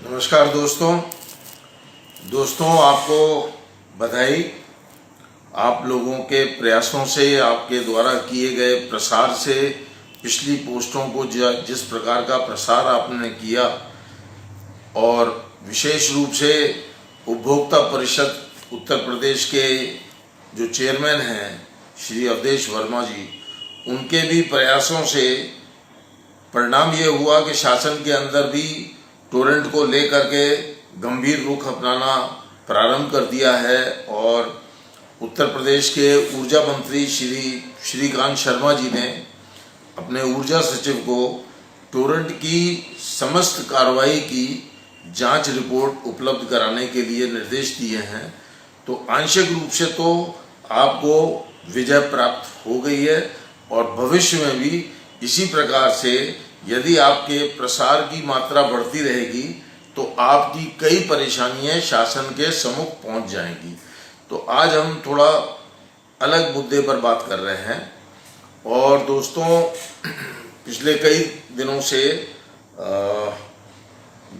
नमस्कार दोस्तों आपको बधाई। आप लोगों के प्रयासों से, आपके द्वारा किए गए प्रसार से, पिछली पोस्टों को जिस प्रकार का प्रसार आपने किया और विशेष रूप से उपभोक्ता परिषद उत्तर प्रदेश के जो चेयरमैन हैं श्री अवधेश वर्मा जी, उनके भी प्रयासों से परिणाम ये हुआ कि शासन के अंदर भी टोरेंट को लेकर के गंभीर रुख अपनाना प्रारंभ कर दिया है और उत्तर प्रदेश के ऊर्जा मंत्री श्री श्रीकांत शर्मा जी ने अपने ऊर्जा सचिव को टोरेंट की समस्त कार्रवाई की जांच रिपोर्ट उपलब्ध कराने के लिए निर्देश दिए हैं। तो आंशिक रूप से तो आपको विजय प्राप्त हो गई है और भविष्य में भी इसी प्रकार से यदि आपके प्रसार की मात्रा बढ़ती रहेगी तो आपकी कई परेशानियां शासन के सम्मुख पहुंच जाएंगी। तो आज हम थोड़ा अलग मुद्दे पर बात कर रहे हैं और दोस्तों पिछले कई दिनों से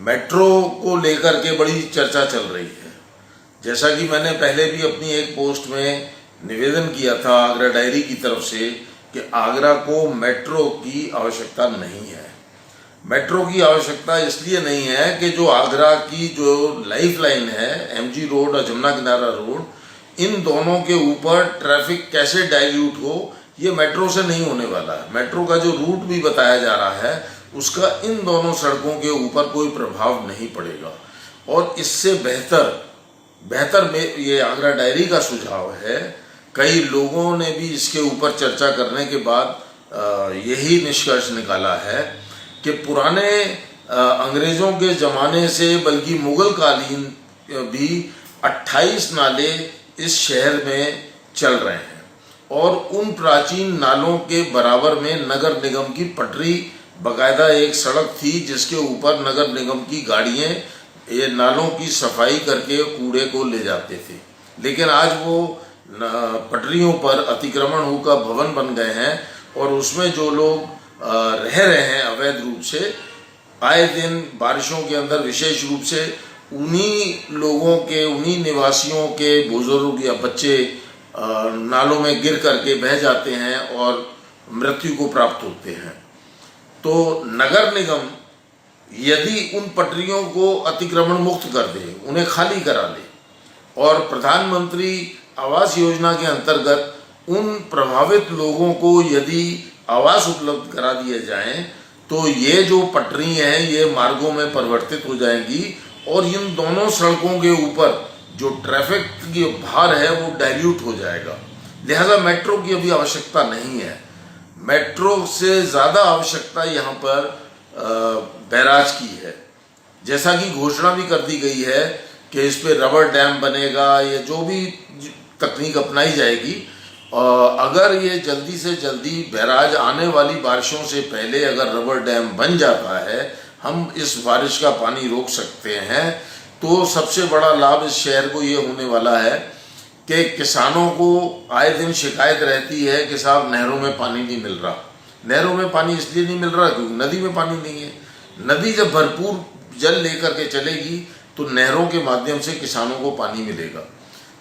मेट्रो को लेकर के बड़ी चर्चा चल रही है। जैसा कि मैंने पहले भी अपनी एक पोस्ट में निवेदन किया था आगरा डायरी की तरफ से कि आगरा को मेट्रो की आवश्यकता नहीं है। मेट्रो की आवश्यकता इसलिए नहीं है कि जो आगरा की जो लाइफ लाइन है एमजी रोड और जमुना किनारा रोड, इन दोनों के ऊपर ट्रैफिक कैसे डाइल्यूट हो ये मेट्रो से नहीं होने वाला है। मेट्रो का जो रूट भी बताया जा रहा है उसका इन दोनों सड़कों के ऊपर कोई प्रभाव नहीं पड़ेगा और इससे बेहतर में ये आगरा डायरी का सुझाव है। कई लोगों ने भी इसके ऊपर चर्चा करने के बाद यही निष्कर्ष निकाला है कि पुराने अंग्रेजों के ज़माने से बल्कि मुगल कालीन भी 28 नाले इस शहर में चल रहे हैं और उन प्राचीन नालों के बराबर में नगर निगम की पटरी बाकायदा एक सड़क थी जिसके ऊपर नगर निगम की गाड़ियाँ ये नालों की सफाई करके कूड़े को ले जाते थे। लेकिन आज वो पटरियों पर अतिक्रमण होकर भवन बन गए हैं और उसमें जो लोग रह रहे हैं अवैध रूप से, आए दिन बारिशों के अंदर विशेष रूप से उन्हीं लोगों के, उन्हीं निवासियों के बुजुर्ग या बच्चे नालों में गिर करके बह जाते हैं और मृत्यु को प्राप्त होते हैं। तो नगर निगम यदि उन पटरियों को अतिक्रमण मुक्त कर दे, उन्हें खाली करा ले और प्रधानमंत्री आवास योजना के अंतर्गत उन प्रभावित लोगों को यदि आवास उपलब्ध करा दिए जाएं तो ये जो पटरी हैं ये मार्गों में परिवर्तित हो जाएंगी और इन दोनों सड़कों के ऊपर जो ट्रैफिक की भार है वो डाइल्यूट हो जाएगा। लिहाजा मेट्रो की अभी आवश्यकता नहीं है। मेट्रो से ज़्यादा आवश्यकता यहाँ पर बैराज की है। जैसा कि घोषणा भी कर दी गई है कि इस पे रबर डैम बनेगा, ये जो भी तकनीक अपनाई जाएगी, अगर ये जल्दी से जल्दी बैराज आने वाली बारिशों से पहले अगर रबर डैम बन जाता है, हम इस बारिश का पानी रोक सकते हैं। तो सबसे बड़ा लाभ इस शहर को ये होने वाला है कि किसानों को आए दिन शिकायत रहती है कि साहब नहरों में पानी नहीं मिल रहा। नहरों में पानी इसलिए नहीं मिल रहा क्योंकि नदी में पानी नहीं है। नदी जब भरपूर जल लेकर के चलेगी तो नहरों के माध्यम से किसानों को पानी मिलेगा।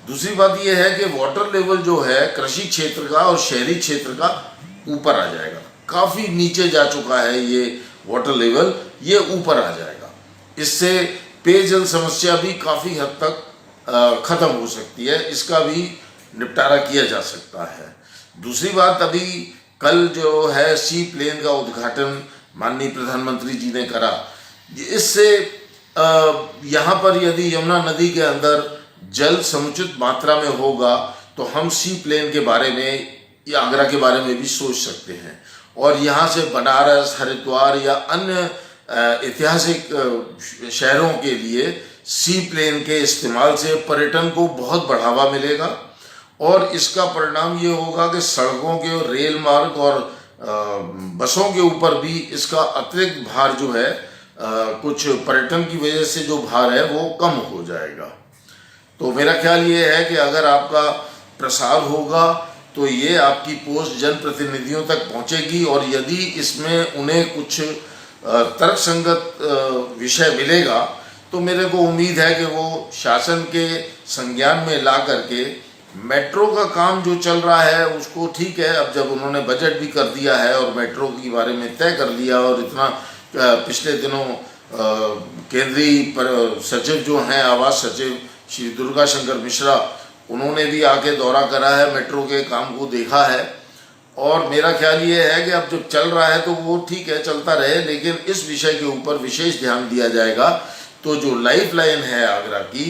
दूसरी बात यह है कि वाटर लेवल जो है कृषि क्षेत्र का और शहरी क्षेत्र का ऊपर आ जाएगा। काफ़ी नीचे जा चुका है ये वाटर लेवल, ये ऊपर आ जाएगा। इससे पेयजल समस्या भी काफ़ी हद तक ख़त्म हो सकती है, इसका भी निपटारा किया जा सकता है। दूसरी बात, अभी कल जो है सी प्लेन का उद्घाटन माननीय प्रधानमंत्री जी ने करा। इससे यहाँ पर यदि यमुना नदी के अंदर जल समुचित मात्रा में होगा तो हम सी प्लेन के बारे में या आगरा के बारे में भी सोच सकते हैं और यहाँ से बनारस, हरिद्वार या अन्य ऐतिहासिक शहरों के लिए सी प्लेन के इस्तेमाल से पर्यटन को बहुत बढ़ावा मिलेगा और इसका परिणाम ये होगा कि सड़कों के और रेल मार्ग और बसों के ऊपर भी इसका अतिरिक्त भार जो है कुछ पर्यटन की वजह से जो भार है वो कम हो जाएगा। तो मेरा ख्याल ये है कि अगर आपका प्रसार होगा तो ये आपकी पोस्ट जनप्रतिनिधियों तक पहुंचेगी और यदि इसमें उन्हें कुछ तर्कसंगत विषय मिलेगा तो मेरे को उम्मीद है कि वो शासन के संज्ञान में ला करके मेट्रो का काम जो चल रहा है उसको, ठीक है, अब जब उन्होंने बजट भी कर दिया है और मेट्रो के बारे में तय कर लिया, और इतना पिछले दिनों केंद्रीय सचिव जो हैं, आवास सचिव श्री दुर्गा शंकर मिश्रा, उन्होंने भी आके दौरा करा है, मेट्रो के काम को देखा है। और मेरा ख्याल ये है कि अब जब चल रहा है तो वो ठीक है, चलता रहे, लेकिन इस विषय के ऊपर विशेष ध्यान दिया जाएगा। तो जो लाइफ लाइन है आगरा की,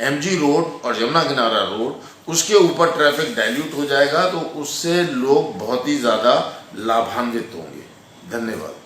एमजी रोड और यमुना किनारा रोड, उसके ऊपर ट्रैफिक डाइल्यूट हो जाएगा, तो उससे लोग बहुत ही ज़्यादा लाभान्वित होंगे। धन्यवाद।